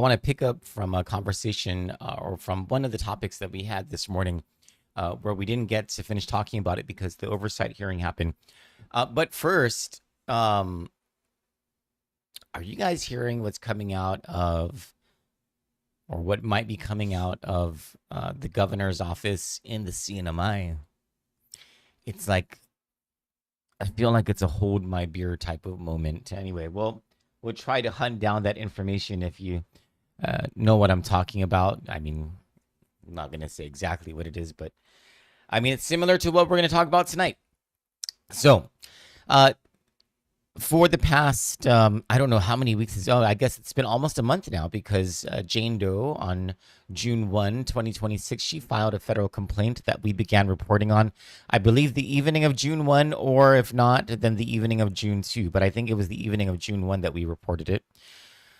I want to pick up from a conversation or from one of the topics that we had this morning where we didn't get to finish talking about it because the oversight hearing happened. But first, are you guys hearing what's coming out of, or what might be coming out of the governor's office in the CNMI? It's like, I feel like it's a hold my beer type of moment. Anyway, we'll try to hunt down that information if you know what I'm talking about. I mean, I'm not going to say exactly what it is, but I mean, it's similar to what we're going to talk about tonight. So, for the past, I don't know how many weeks. I guess it's been almost a month now because Jane Doe on June 1, 2026, she filed a federal complaint that we began reporting on, I believe, the evening of June 1, or if not, then the evening of June 2. But I think it was the evening of June 1 that we reported it.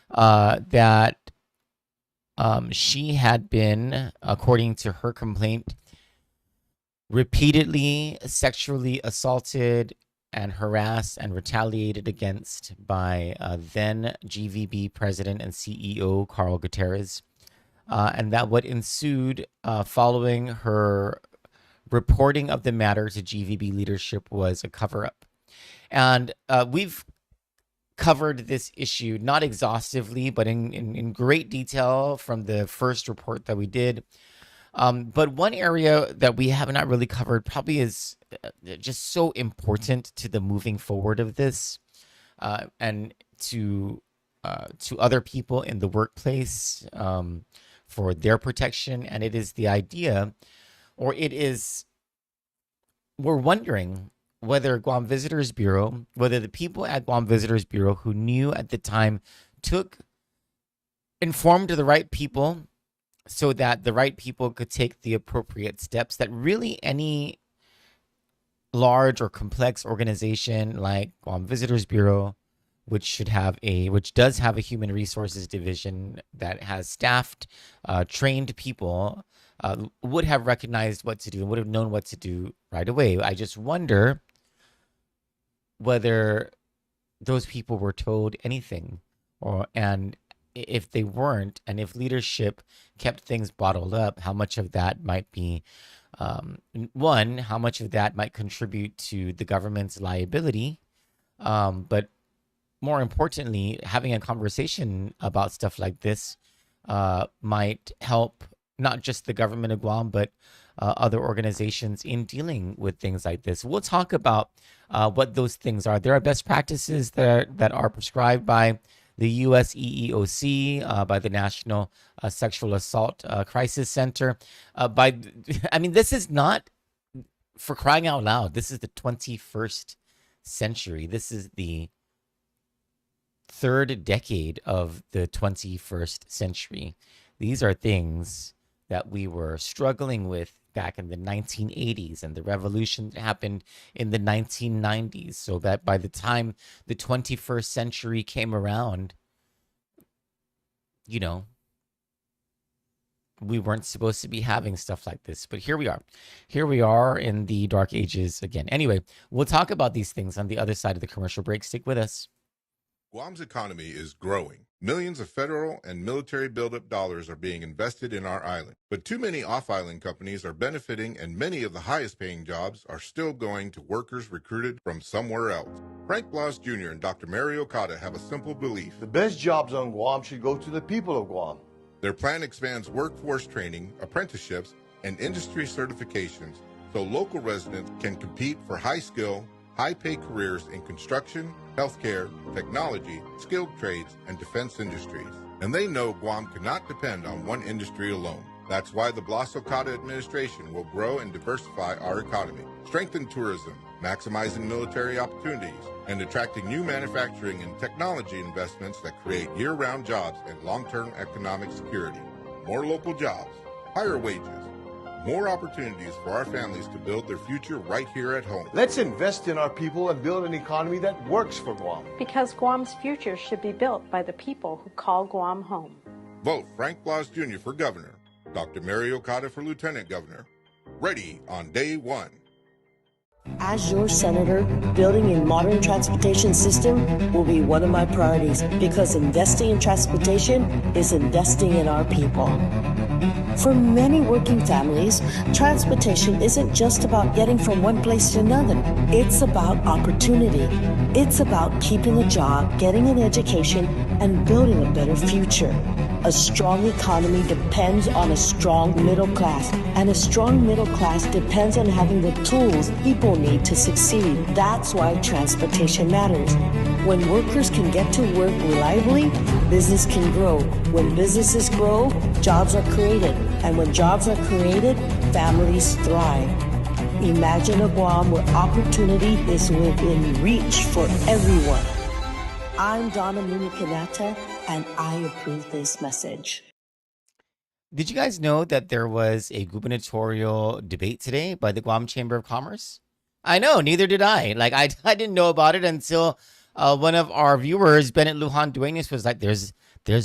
That she had been, according to her complaint, repeatedly sexually assaulted and harassed and retaliated against by then GVB president and CEO Carl Gutierrez. And that what ensued following her reporting of the matter to GVB leadership was a cover-up. And we've covered this issue, not exhaustively, but in great detail from the first report that we did. But one area that we have not really covered probably is just so important to the moving forward of this, and to other people in the workplace, for their protection. And it is the idea, or it is, we're wondering whether Guam Visitors Bureau, whether the people at Guam Visitors Bureau who knew at the time informed the right people so that the right people could take the appropriate steps that really any large or complex organization like Guam Visitors Bureau, which does have a human resources division that has staffed, trained people, would have recognized what to do and would have known what to do right away. I just wonder whether those people were told anything, and if they weren't, and if leadership kept things bottled up, how much of that might be, how much of that might contribute to the government's liability, but more importantly, having a conversation about stuff like this might help not just the government of Guam, but other organizations in dealing with things like this. We'll talk about what those things are. There are best practices that are prescribed by the U.S. EEOC, by the National Sexual Assault Crisis Center. This is not, for crying out loud, this is the 21st century. This is the third decade of the 21st century. These are things that we were struggling with back in the 1980s, and the revolution happened in the 1990s, so that by the time the 21st century came around, we weren't supposed to be having stuff like this. But here we are in the dark ages again. Anyway, we'll talk about these things on the other side of the commercial break. Stick with us. Guam's economy is growing. Millions of federal and military buildup dollars are being invested in our island. But too many off-island companies are benefiting, and many of the highest-paying jobs are still going to workers recruited from somewhere else. Frank Blas Jr. and Dr. Mary Okada have a simple belief. The best jobs on Guam should go to the people of Guam. Their plan expands workforce training, apprenticeships, and industry certifications so local residents can compete for high-skill, high-pay careers in construction, healthcare, technology, skilled trades, and defense industries. And they know Guam cannot depend on one industry alone. That's why the Blas Okada administration will grow and diversify our economy, strengthen tourism, maximizing military opportunities, and attracting new manufacturing and technology investments that create year-round jobs and long-term economic security. More local jobs, higher wages, more opportunities for our families to build their future right here at home. Let's invest in our people and build an economy that works for Guam. Because Guam's future should be built by the people who call Guam home. Vote Frank Blas Jr. for governor, Dr. Mary Okada for lieutenant governor. Ready on day one. As your senator, building a modern transportation system will be one of my priorities because investing in transportation is investing in our people. For many working families, transportation isn't just about getting from one place to another. It's about opportunity. It's about keeping a job, getting an education, and building a better future. A strong economy depends on a strong middle class, and a strong middle class depends on having the tools people need to succeed. That's why transportation matters. When workers can get to work reliably, business can grow. When businesses grow, jobs are created. And when jobs are created, families thrive. Imagine a Guam where opportunity is within reach for everyone. I'm Donna Munikanata, and I approve this message. Did you guys know that there was a gubernatorial debate today by the Guam Chamber of Commerce? I know, neither did I. Like, I didn't know about it until one of our viewers, Bennett Lujan Duenas, was like, there's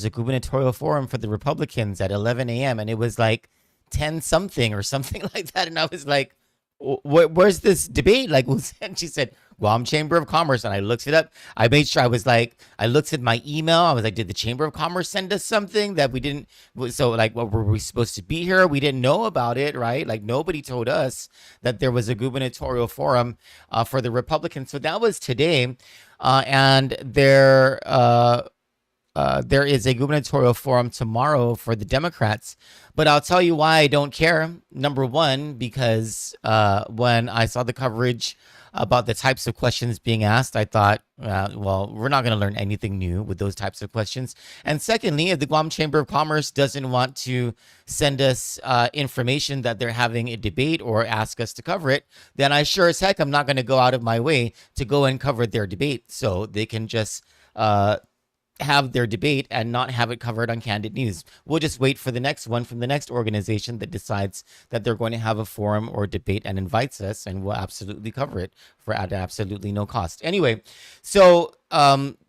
a gubernatorial forum for the Republicans at 11 a.m. And it was like 10 something or something like that. And I was like, where's this debate? Like, and she said, Guam Chamber of Commerce. And I looked it up. I made sure I looked at my email. I was like, did the Chamber of Commerce send us something that we didn't? So like, what were we supposed to be here? We didn't know about it, right? Like nobody told us that there was a gubernatorial forum for the Republicans. So that was today. And there is a gubernatorial forum tomorrow for the Democrats. But I'll tell you why I don't care. Number one, because when I saw the coverage about the types of questions being asked, I thought, well, we're not going to learn anything new with those types of questions. And secondly, if the Guam Chamber of Commerce doesn't want to send us information that they're having a debate or ask us to cover it, then I sure as heck, I'm not going to go out of my way to go and cover their debate. So they can just have their debate and not have it covered on Kandit News. We'll just wait for the next one from the next organization that decides that they're going to have a forum or debate and invites us, and we'll absolutely cover it for at absolutely no cost. Anyway, so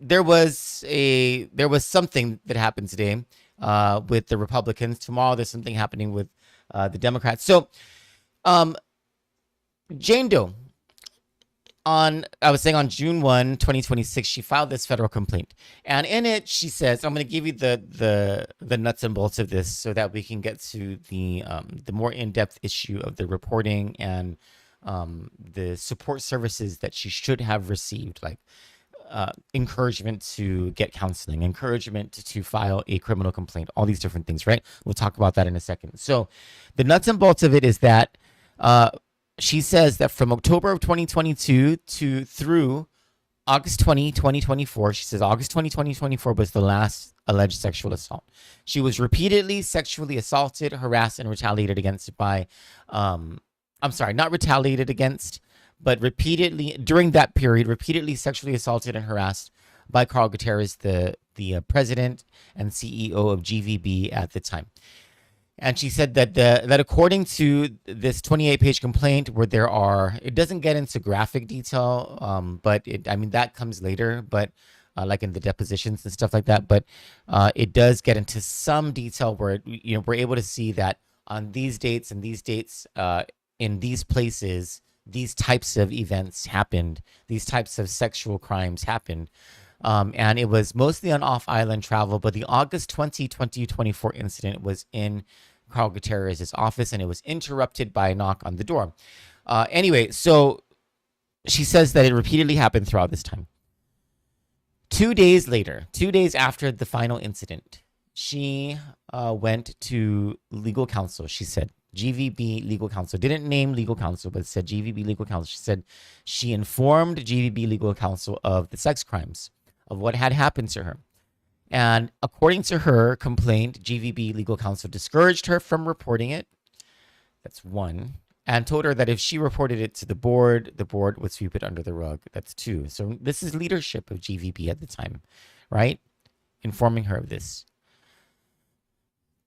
there was something that happened today with the Republicans. Tomorrow there's something happening with the Democrats. So Jane Doe, on June 1, 2026, she filed this federal complaint. And in it, she says, I'm going to give you the nuts and bolts of this so that we can get to the more in-depth issue of the reporting and the support services that she should have received, like encouragement to get counseling, encouragement to file a criminal complaint, all these different things, right? We'll talk about that in a second. So the nuts and bolts of it is that she says that from October of 2022 through August 20, 2024, she says August 20, 2024 was the last alleged sexual assault. She was repeatedly sexually assaulted, harassed, and retaliated against by, not retaliated against, but repeatedly, during that period, repeatedly sexually assaulted and harassed by Carl Gutierrez, the president and CEO of GVB at the time. And she said that according to this 28-page complaint, where it doesn't get into graphic detail, but that comes later, but like in the depositions and stuff like that. But it does get into some detail where we're able to see that on these dates and these dates in these places, these types of events happened, these types of sexual crimes happened. And it was mostly on off-island travel, but the August 20, 2024 incident was in Carl Gutierrez's office, and it was interrupted by a knock on the door. Anyway, so she says that it repeatedly happened throughout this time. 2 days later, 2 days after the final incident, she went to legal counsel. She said, GVB legal counsel, didn't name legal counsel, but said GVB legal counsel. She said she informed GVB legal counsel of the sex crimes, of what had happened to her. And according to her complaint, GVB legal counsel discouraged her from reporting it. That's one. And told her that if she reported it to the board would sweep it under the rug. That's two. So this is leadership of GVB at the time, right? Informing her of this.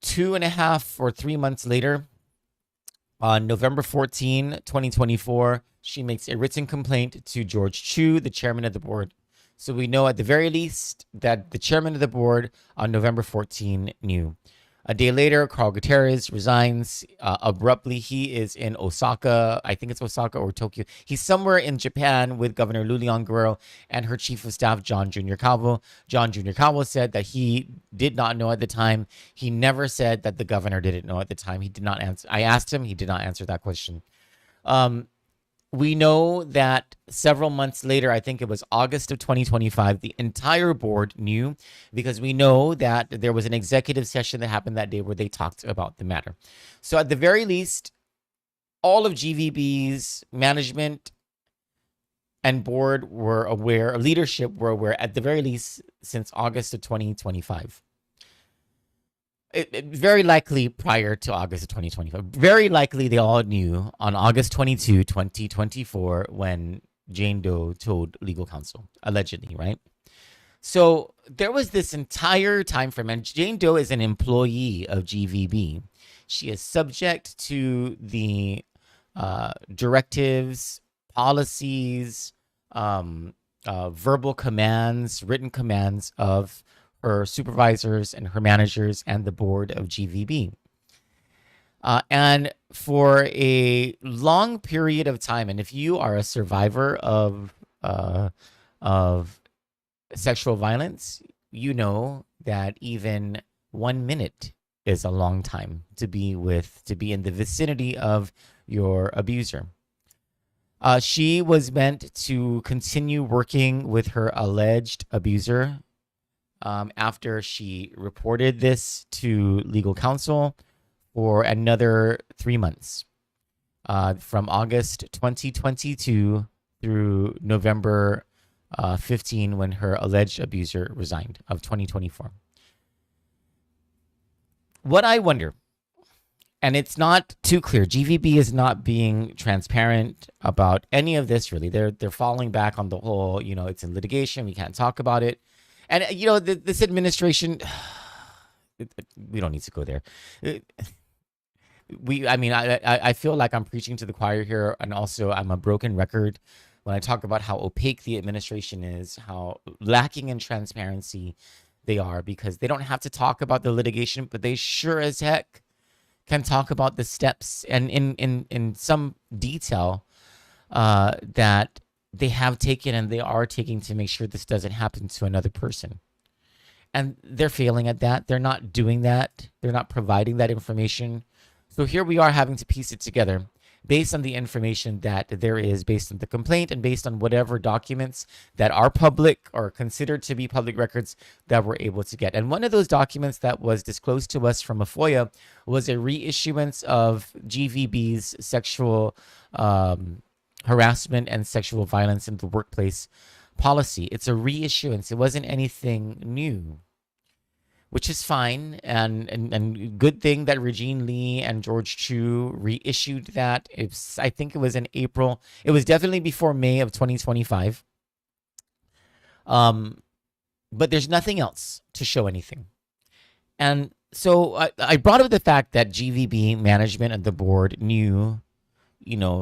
2.5 or 3 months later, on November 14, 2024, she makes a written complaint to George Chu, the chairman of the board. So we know at the very least that the chairman of the board on November 14 knew. A day later, Carl Gutierrez resigns abruptly. He is in Osaka. I think it's Osaka or Tokyo. He's somewhere in Japan with Governor Lulian Guerrero and her chief of staff, John Jr. Calvo. John Jr. Calvo said that he did not know at the time. He never said that the governor didn't know at the time. He did not answer. I asked him. He did not answer that question. We know that several months later, I think it was August of 2025, the entire board knew, because we know that there was an executive session that happened that day where they talked about the matter. So at the very least, all of GVB's management and board were aware, leadership were aware, at the very least, since August of 2025. Very likely prior to August of 2025. Very likely they all knew on August 22, 2024, when Jane Doe told legal counsel, allegedly, right? So there was this entire time frame, and Jane Doe is an employee of GVB. She is subject to the directives, policies, verbal commands, written commands of her supervisors and her managers and the board of GVB. And for a long period of time, and if you are a survivor of sexual violence, you know that even 1 minute is a long time to be in the vicinity of your abuser. She was meant to continue working with her alleged abuser after she reported this to legal counsel for another 3 months, from August 2022 through November 15, when her alleged abuser resigned, of 2024. What I wonder, and it's not too clear, GVB is not being transparent about any of this, really. They're falling back on the whole, it's in litigation, we can't talk about it. And, this administration, we don't need to go there. I feel like I'm preaching to the choir here, and also I'm a broken record when I talk about how opaque the administration is, how lacking in transparency they are, because they don't have to talk about the litigation, but they sure as heck can talk about the steps and in some detail that they have taken and they are taking to make sure this doesn't happen to another person. And they're failing at that. They're not doing that. They're not providing that information. So here we are having to piece it together based on the information that there is, based on the complaint, and based on whatever documents that are public or considered to be public records that we're able to get. And one of those documents that was disclosed to us from a FOIA was a reissuance of GVB's sexual harassment and sexual violence in the workplace policy. It's a reissuance. It wasn't anything new, which is fine, and good thing that Regine Lee and George Chu reissued that. I think it was in April. It was definitely before May of 2025. But there's nothing else to show anything. And so I brought up the fact that GVB management and the board knew,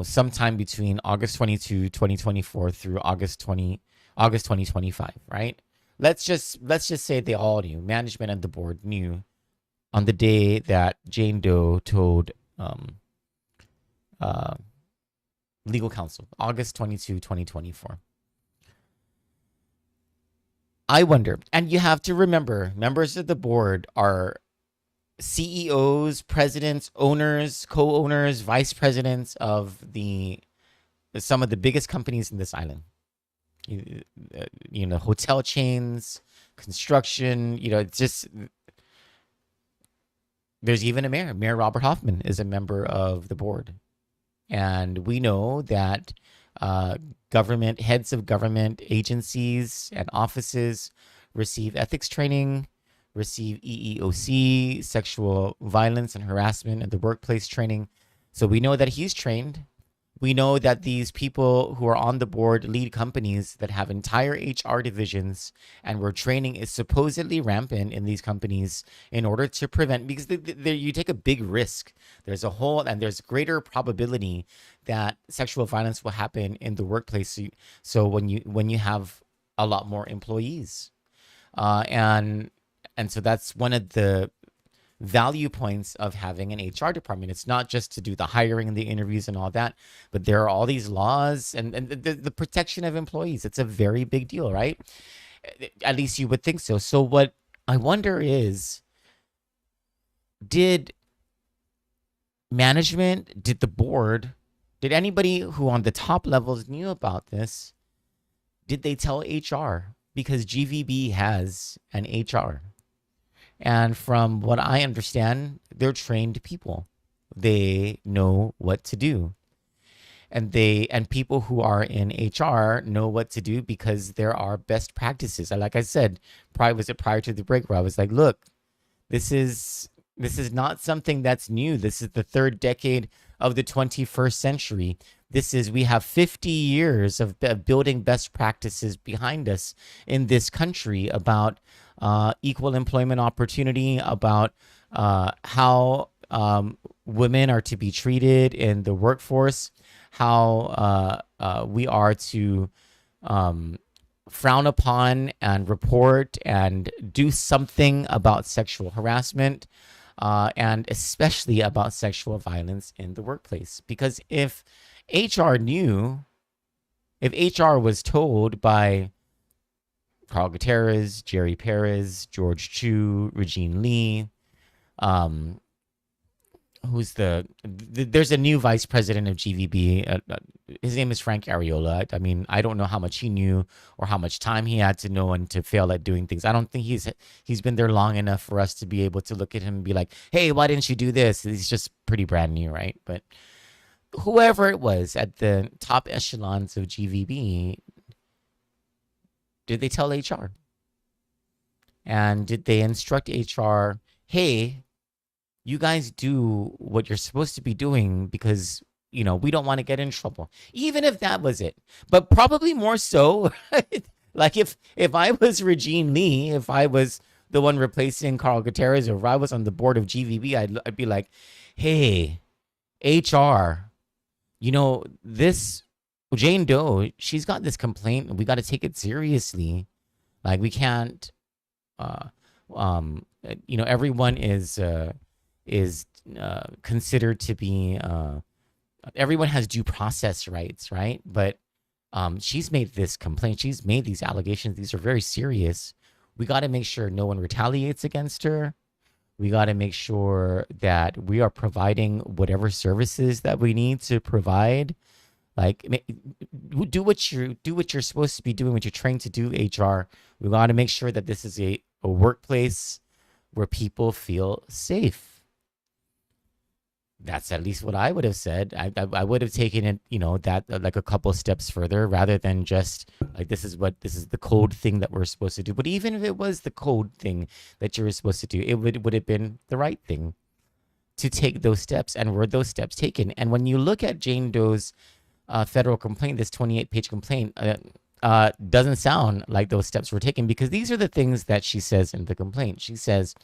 sometime between August 22, 2024 through August 2025, right? Let's just say they all knew. Management and the board knew on the day that Jane Doe told legal counsel, August 22, 2024. I wonder, and you have to remember, members of the board are CEOs, presidents, owners, co-owners, vice presidents of some of the biggest companies in this island. Hotel chains, construction, it's just, there's even a mayor. Mayor Robert Hoffman is a member of the board. And we know that heads of government agencies and offices receive ethics training, receive EEOC, sexual violence and harassment in the workplace training. So we know that he's trained. We know that these people who are on the board lead companies that have entire HR divisions, and where training is supposedly rampant in these companies in order to prevent, because you take a big risk. There's there's greater probability that sexual violence will happen in the workplace. So when you have a lot more employees, and so that's one of the value points of having an HR department. It's not just to do the hiring and the interviews and all that, but there are all these laws and the protection of employees. It's a very big deal, right? At least you would think so. So what I wonder is, did management, did the board, did anybody who on the top levels knew about this, did they tell HR? Because GVB has an HR. And from what I understand, they're trained people. They know what to do. And people who are in HR know what to do because there are best practices. And like I said, prior to the break where I was like, look, this is not something that's new. This is the third decade of the 21st century. We have 50 years of building best practices behind us in this country about equal employment opportunity, about how women are to be treated in the workforce, how we are to frown upon and report and do something about sexual harassment, and especially about sexual violence in the workplace. Because if HR was told by Carl Gutierrez, Jerry Perez, George Chu, Regine Lee, there's a new vice president of GVB. His name is Frank Ariola. I mean, I don't know how much he knew or how much time he had to know and to fail at doing things. I don't think he's been there long enough for us to be able to look at him and be like, hey, why didn't you do this? He's just pretty brand new, right? But whoever it was at the top echelons of GVB, did they tell HR? And did they instruct HR, hey, you guys do what you're supposed to be doing because, we don't want to get in trouble, even if that was it. But probably more so, like if I was Regine Lee, if I was the one replacing Carl Gutierrez, or if I was on the board of GVB, I'd be like, hey, HR, this Jane Doe, she's got this complaint and we got to take it seriously. Like we can't, everyone is considered to be, everyone has due process rights, right? But she's made this complaint. She's made these allegations. These are very serious. We got to make sure no one retaliates against her. We got to make sure that we are providing whatever services that we need to provide. Like, do what you're supposed to be doing, what you're trained to do, HR. We got to make sure that this is a workplace where people feel safe. That's at least what I would have said. I would have taken it, that like a couple steps further, rather than just like, this is the code thing that we're supposed to do. But even if it was the code thing that you were supposed to do, it would have been the right thing to take those steps. And were those steps taken? And when you look at Jane Doe's federal complaint, this 28-page complaint, doesn't sound like those steps were taken, because these are the things that she says in the complaint. She says,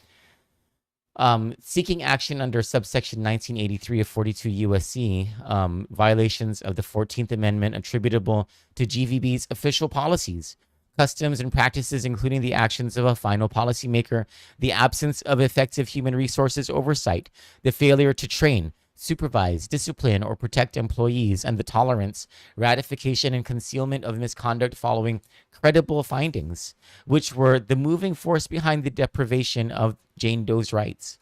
seeking action under subsection 1983 of 42 USC, violations of the 14th Amendment attributable to GVB's official policies, customs, and practices, including the actions of a final policymaker, the absence of effective human resources oversight, the failure to train, supervise, discipline, or protect employees, and the tolerance, ratification, and concealment of misconduct following credible findings, which were the moving force behind the deprivation of Jane Doe's rights.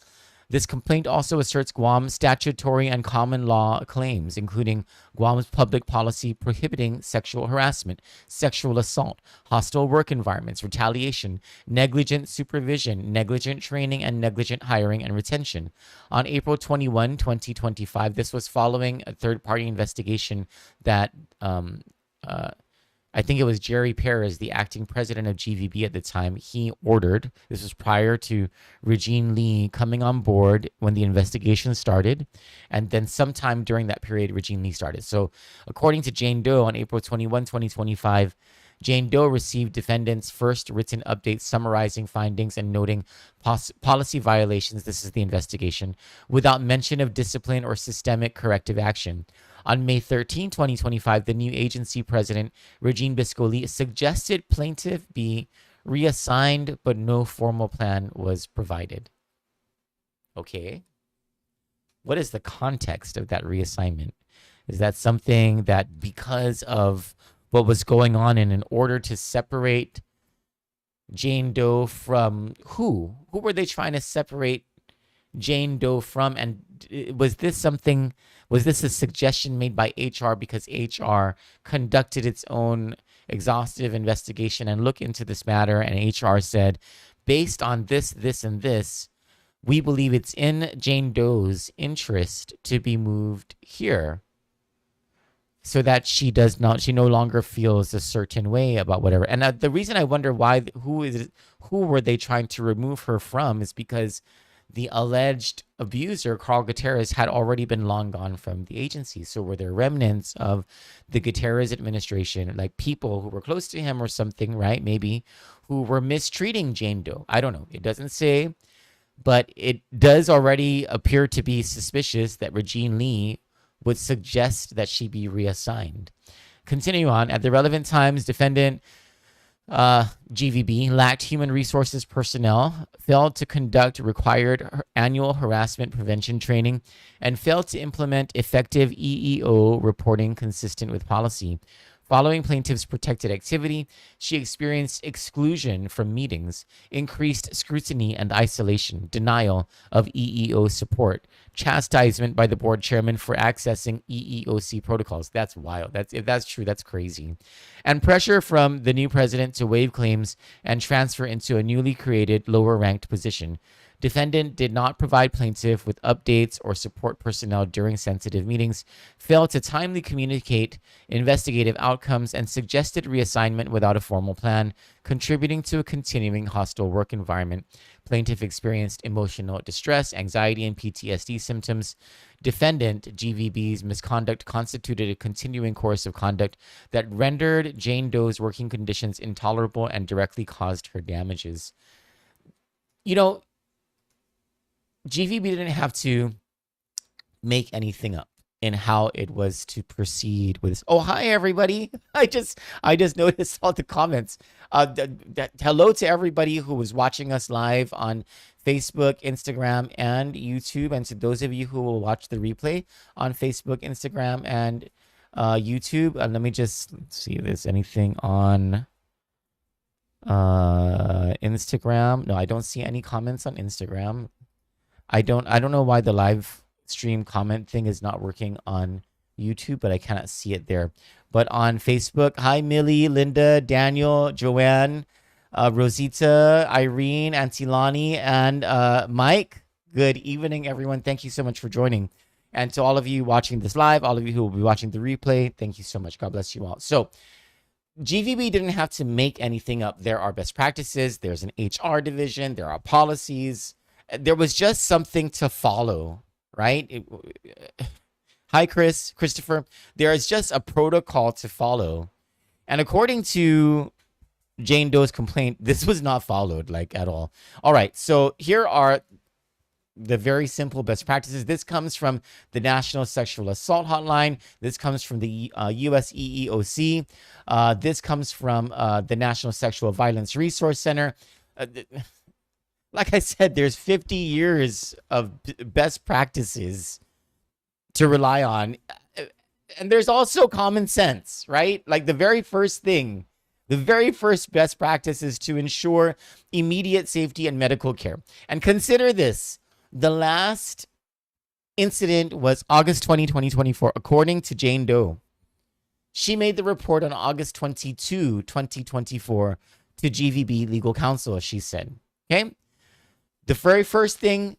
This complaint also asserts Guam's statutory and common law claims, including Guam's public policy prohibiting sexual harassment, sexual assault, hostile work environments, retaliation, negligent supervision, negligent training, and negligent hiring and retention. On April 21, 2025, this was following a third-party investigation that I think it was Jerry Perez, the acting president of GVB at the time, he ordered. This was prior to Regine Lee coming on board when the investigation started. And then sometime during that period, Regine Lee started. So according to Jane Doe, on April 21, 2025, Jane Doe received defendants' first written update summarizing findings and noting policy violations, this is the investigation, without mention of discipline or systemic corrective action. On May 13, 2025, the new agency president, Regine Biscoli, suggested plaintiff be reassigned, but no formal plan was provided. Okay. What is the context of that reassignment? Is that something that because of what was going on and in order to separate Jane Doe from who? Who were they trying to separate Jane Doe from? And was this a suggestion made by HR because HR conducted its own exhaustive investigation and looked into this matter, and HR said, based on this, this, and this, we believe it's in Jane Doe's interest to be moved here so that she no longer feels a certain way about whatever. And the reason I wonder who were they trying to remove her from is because the alleged abuser, Carl Gutierrez, had already been long gone from the agency. So were there remnants of the Gutierrez administration, like people who were close to him or something, right? Maybe who were mistreating Jane Doe. I don't know. It doesn't say, but it does already appear to be suspicious that Regine Lee would suggest that she be reassigned. Continue on. At the relevant times, defendant GVB lacked human resources personnel, failed to conduct required annual harassment prevention training, and failed to implement effective EEO reporting consistent with policy. Following plaintiff's protected activity, she experienced exclusion from meetings, increased scrutiny and isolation, denial of EEO support, chastisement by the board chairman for accessing EEOC protocols. That's wild. If that's true, that's crazy. And pressure from the new president to waive claims and transfer into a newly created lower-ranked position. Defendant did not provide plaintiff with updates or support personnel during sensitive meetings, failed to timely communicate investigative outcomes, and suggested reassignment without a formal plan, contributing to a continuing hostile work environment. Plaintiff experienced emotional distress, anxiety, and PTSD symptoms. Defendant GVB's misconduct constituted a continuing course of conduct that rendered Jane Doe's working conditions intolerable and directly caused her damages. You know, GVB didn't have to make anything up in how it was to proceed with this. Oh, hi everybody! I just noticed all the comments. Hello to everybody who was watching us live on Facebook, Instagram, and YouTube, and to those of you who will watch the replay on Facebook, Instagram, and YouTube. Let me just see if there's anything on Instagram. No, I don't see any comments on Instagram. I don't know why the live stream comment thing is not working on YouTube, but I cannot see it there. But on Facebook, hi Millie, Linda, Daniel, Joanne, Rosita, Irene, Antilani, and Mike. Good evening, everyone. Thank you so much for joining. And to all of you watching this live, all of you who will be watching the replay, thank you so much. God bless you all. So GVB didn't have to make anything up. There are best practices. There's an HR division. There are policies. There was just something to follow, right? Hi, Christopher. There is just a protocol to follow. And according to Jane Doe's complaint, this was not followed, like, at all. All right, so here are the very simple best practices. This comes from the National Sexual Assault Hotline. This comes from the US EEOC. This comes from the National Sexual Violence Resource Center. Like I said, there's 50 years of best practices to rely on. And there's also common sense, right? Like the very first best practice is to ensure immediate safety and medical care. And consider this. The last incident was August 20, 2024, according to Jane Doe. She made the report on August 22, 2024 to GVB legal counsel, she said. Okay? The very first thing,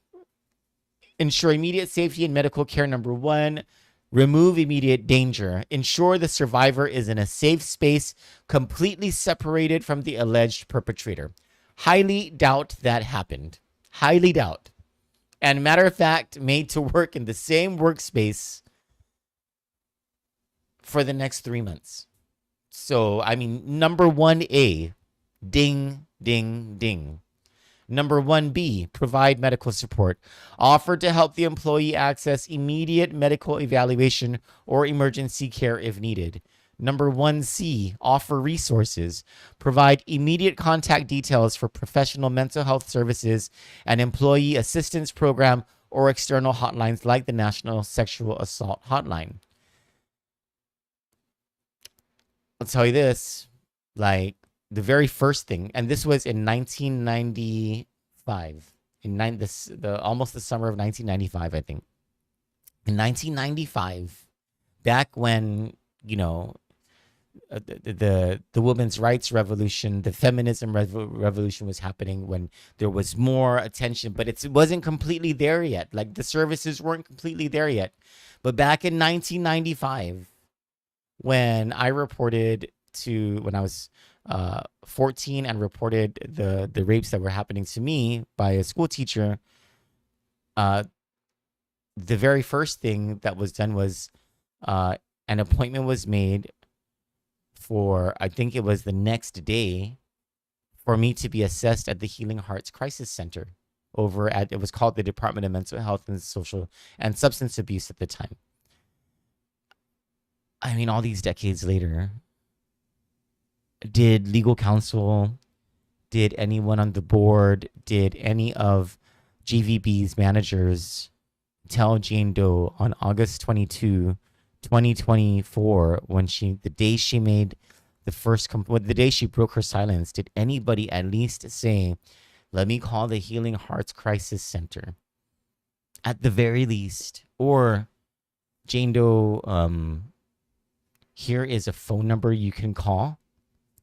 ensure immediate safety and medical care. Number one, remove immediate danger. Ensure the survivor is in a safe space, completely separated from the alleged perpetrator. Highly doubt that happened. Highly doubt. And matter of fact, made to work in the same workspace for the next 3 months. So, I mean, number 1A, ding, ding, ding. Number 1B, provide medical support. Offer to help the employee access immediate medical evaluation or emergency care if needed. Number 1C, offer resources. Provide immediate contact details for professional mental health services and employee assistance program or external hotlines like the National Sexual Assault Hotline. I'll tell you this, like the very first thing, and this was in 1995, almost the summer of 1995, I think. In 1995, back when, you know, the women's rights revolution, the feminism revolution was happening, when there was more attention, but it wasn't completely there yet. Like the services weren't completely there yet. But back in 1995, when I reported when I was 14 and reported the rapes that were happening to me by a school teacher, the very first thing that was done was an appointment was made for, I think it was the next day, for me to be assessed at the Healing Hearts Crisis Center it was called the Department of Mental Health and Social and Substance Abuse at the time. I mean, all these decades later, did legal counsel, did anyone on the board, did any of GVB's managers tell Jane Doe on August 22, 2024, the day she made the day she broke her silence, did anybody at least say, let me call the Healing Hearts Crisis Center at the very least? Or, Jane Doe, here is a phone number you can call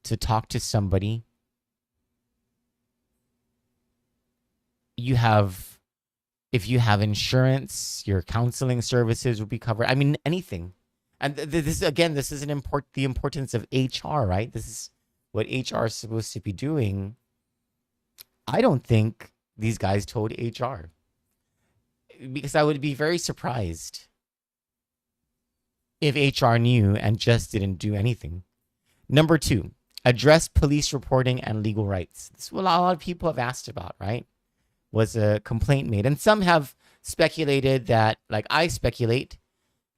to talk to somebody. If you have insurance, your counseling services will be covered. I mean, anything. And this is the importance of HR, right? This is what HR is supposed to be doing. I don't think these guys told HR, because I would be very surprised if HR knew and just didn't do anything. Number 2, address police reporting and legal rights. This is what a lot of people have asked about, right? Was a complaint made? And some have speculated that, like I speculate,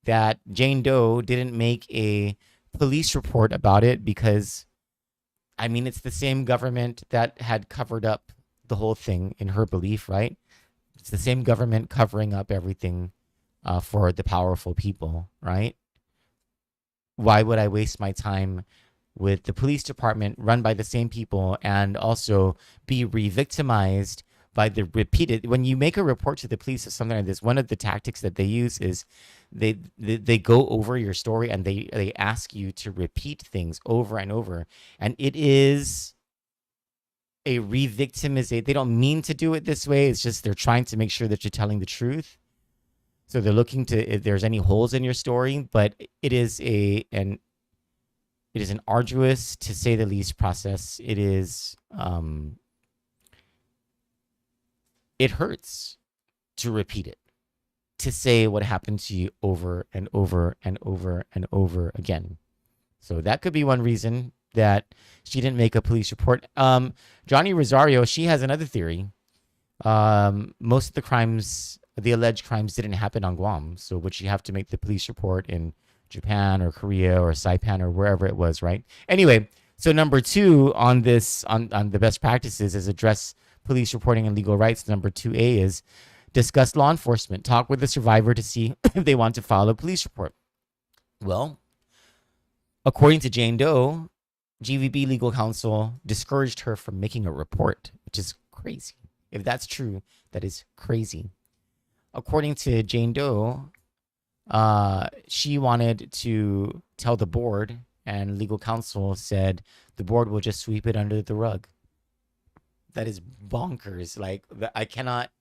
that Jane Doe didn't make a police report about it because, I mean, it's the same government that had covered up the whole thing, in her belief, right? It's the same government covering up everything for the powerful people, right? Why would I waste my time with the police department run by the same people and also be re-victimized by the repeated? When you make a report to the police of something like this, one of the tactics that they use is they go over your story and they ask you to repeat things over and over. And it is a re-victimization. They don't mean to do it this way. It's just they're trying to make sure that you're telling the truth. So they're looking to, if there's any holes in your story, but it is an arduous, to say the least, process. It is, it hurts to repeat it, to say what happened to you over and over and over and over again. So that could be one reason that she didn't make a police report. Johnny Rosario, she has another theory. Most of the alleged crimes didn't happen on Guam. So would she have to make the police report in Japan or Korea or Saipan or wherever it was, right? Anyway, so number 2 on this, on the best practices, is address police reporting and legal rights. Number 2A is discuss law enforcement. Talk with the survivor to see if they want to file a police report. Well, according to Jane Doe, GVB legal counsel discouraged her from making a report, which is crazy. If that's true, that is crazy. According to Jane Doe, she wanted to tell the board, and legal counsel said the board will just sweep it under the rug. That is bonkers. Like, I cannot.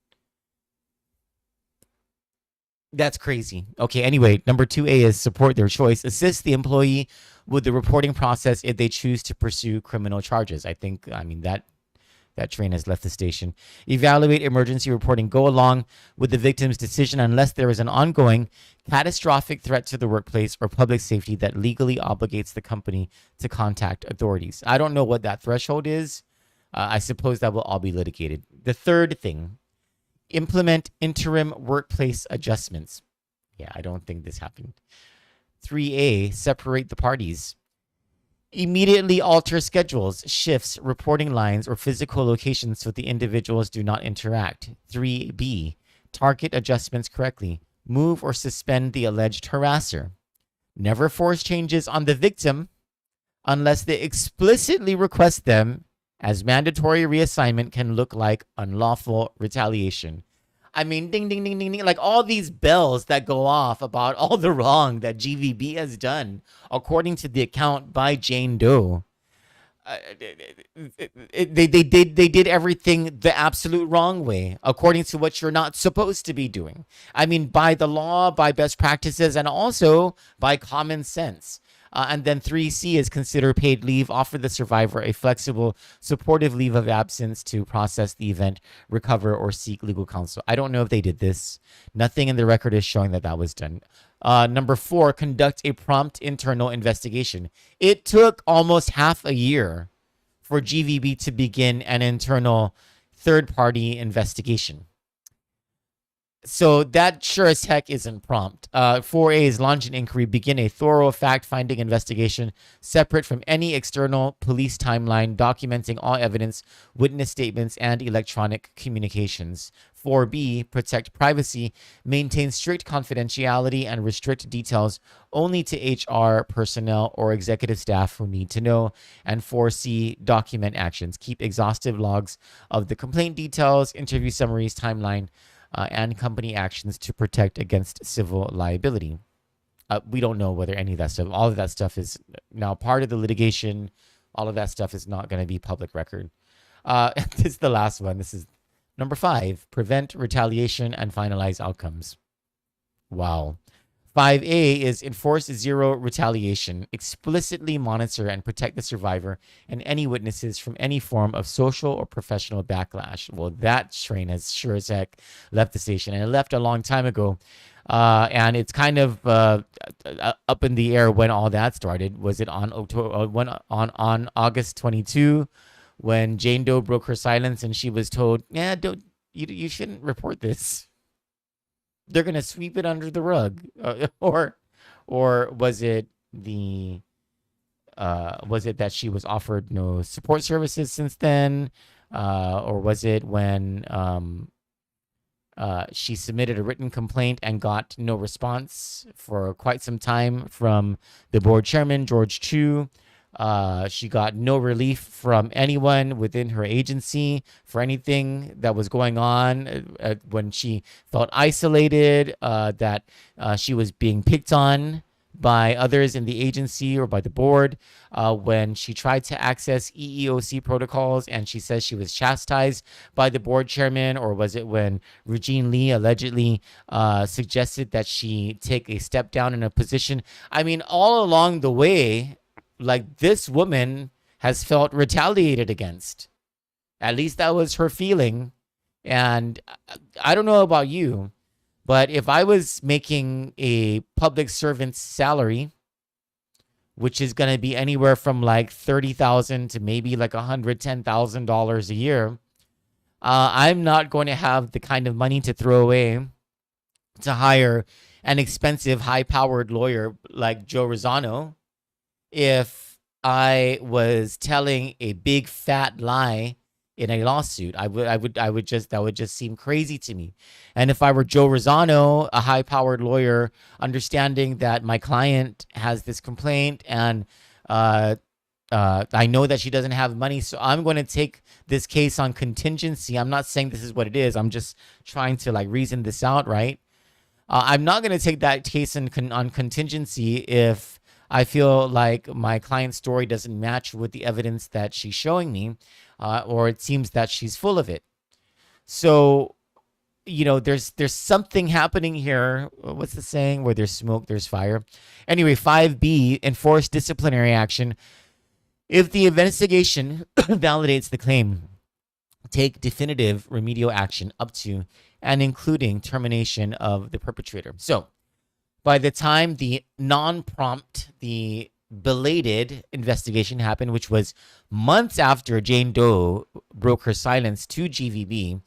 That's crazy. Okay, anyway, number 2A is support their choice. Assist the employee with the reporting process if they choose to pursue criminal charges. That train has left the station. Evaluate emergency reporting. Go along with the victim's decision unless there is an ongoing catastrophic threat to the workplace or public safety that legally obligates the company to contact authorities. I don't know what that threshold is. I suppose that will all be litigated. The third thing, implement interim workplace adjustments. Yeah, I don't think this happened. 3A, separate the parties. Immediately alter schedules, shifts, reporting lines, or physical locations so the individuals do not interact. 3B, target adjustments correctly. Move or suspend the alleged harasser. Never force changes on the victim unless they explicitly request them, as mandatory reassignment can look like unlawful retaliation. I mean, ding, ding, ding, ding, ding, like all these bells that go off about all the wrong that GVB has done, according to the account by Jane Doe. They did everything the absolute wrong way, according to what you're not supposed to be doing. I mean, by the law, by best practices, and also by common sense. And then 3C is consider paid leave, offer the survivor a flexible, supportive leave of absence to process the event, recover, or seek legal counsel. I don't know if they did this. Nothing in the record is showing that was done. Number 4, conduct a prompt internal investigation. It took almost half a year for GVB to begin an internal third-party investigation. So that sure as heck isn't prompt. 4A is launch an inquiry, begin a thorough fact-finding investigation separate from any external police timeline, documenting all evidence, witness statements, and electronic communications. 4B, protect privacy, maintain strict confidentiality, and restrict details only to HR personnel or executive staff who need to know. And 4C, document actions, keep exhaustive logs of the complaint details, interview summaries, timeline, and company actions to protect against civil liability. We don't know whether any of that stuff, all of that stuff is now part of the litigation. All of that stuff is not going to be public record. This is the last one. This is number 5, prevent retaliation and finalize outcomes. Wow. 5A is enforce zero retaliation, explicitly monitor and protect the survivor and any witnesses from any form of social or professional backlash. Well, that train has sure as heck left the station, and it left a long time ago. And it's kind of up in the air when all that started. Was it on on August 22 when Jane Doe broke her silence and she was told, "Yeah, you shouldn't report this. They're gonna sweep it under the rug," or was it that she was offered no support services since then, or was it when she submitted a written complaint and got no response for quite some time from the board chairman, George Chu? She got no relief from anyone within her agency for anything that was going on when she felt isolated, that she was being picked on by others in the agency or by the board, when she tried to access EEOC protocols and she says she was chastised by the board chairman, or was it when Regine Lee allegedly suggested that she take a step down in a position? I mean, all along the way, like, this woman has felt retaliated against. At least that was her feeling. And I don't know about you, but if I was making a public servant's salary, which is going to be anywhere from like $30,000 to maybe like $110,000 a year, I'm not going to have the kind of money to throw away to hire an expensive, high-powered lawyer like Joe Rosano if I was telling a big fat lie in a lawsuit. That would just seem crazy to me. And if I were Joe Rosano, a high-powered lawyer, understanding that my client has this complaint and I know that she doesn't have money, so I'm going to take this case on contingency. I'm not saying this is what it is. I'm just trying to like reason this out, right? I'm not going to take that case on contingency if I feel like my client's story doesn't match with the evidence that she's showing me, or it seems that she's full of it. So, you know, there's something happening here. What's the saying? Where there's smoke, there's fire. Anyway, 5B, enforce disciplinary action. If the investigation validates the claim, take definitive remedial action up to and including termination of the perpetrator. So, by the time the non-prompt, the belated investigation happened, which was months after Jane Doe broke her silence to GVB,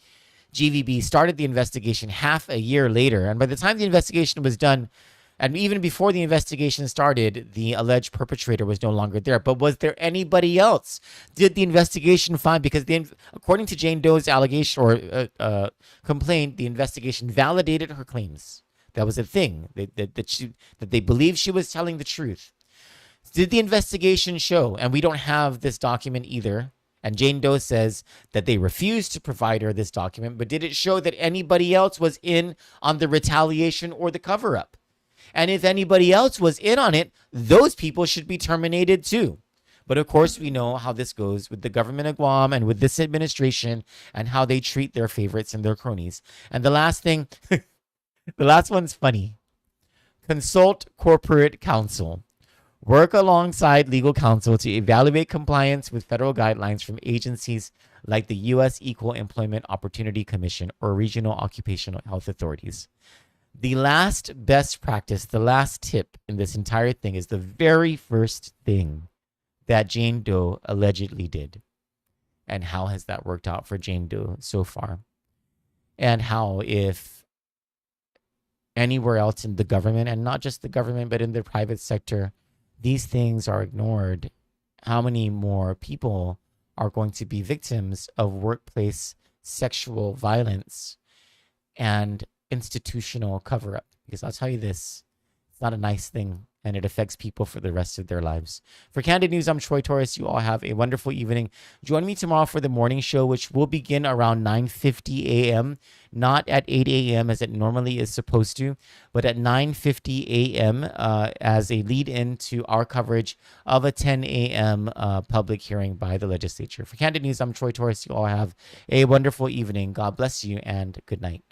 GVB started the investigation half a year later. And by the time the investigation was done, And even before the investigation started, the alleged perpetrator was no longer there. But was there anybody else? Did the investigation find, because according to Jane Doe's allegation or complaint, the investigation validated her claims. That was a thing, that they believed she was telling the truth. Did the investigation show, and we don't have this document either, and Jane Doe says that they refused to provide her this document, but did it show that anybody else was in on the retaliation or the cover-up? And if anybody else was in on it, those people should be terminated too. But of course, we know how this goes with the government of Guam and with this administration and how they treat their favorites and their cronies. And the last thing, the last one's funny. Consult corporate counsel. Work alongside legal counsel to evaluate compliance with federal guidelines from agencies like the U.S. Equal Employment Opportunity Commission or regional occupational health authorities. The last best practice, the last tip in this entire thing is the very first thing that Jane Doe allegedly did. And how has that worked out for Jane Doe so far? And how, if anywhere else in the government, and not just the government, but in the private sector, these things are ignored, how many more people are going to be victims of workplace sexual violence and institutional cover-up? Because I'll tell you this, it's not a nice thing, and it affects people for the rest of their lives. For Kandit News, I'm Troy Torres. You all have a wonderful evening. Join me tomorrow for the morning show, which will begin around 9:50 a.m., not at 8 a.m. as it normally is supposed to, but at 9:50 a.m. As a lead-in to our coverage of a 10 a.m. Public hearing by the legislature. For Kandit News, I'm Troy Torres. You all have a wonderful evening. God bless you, and good night.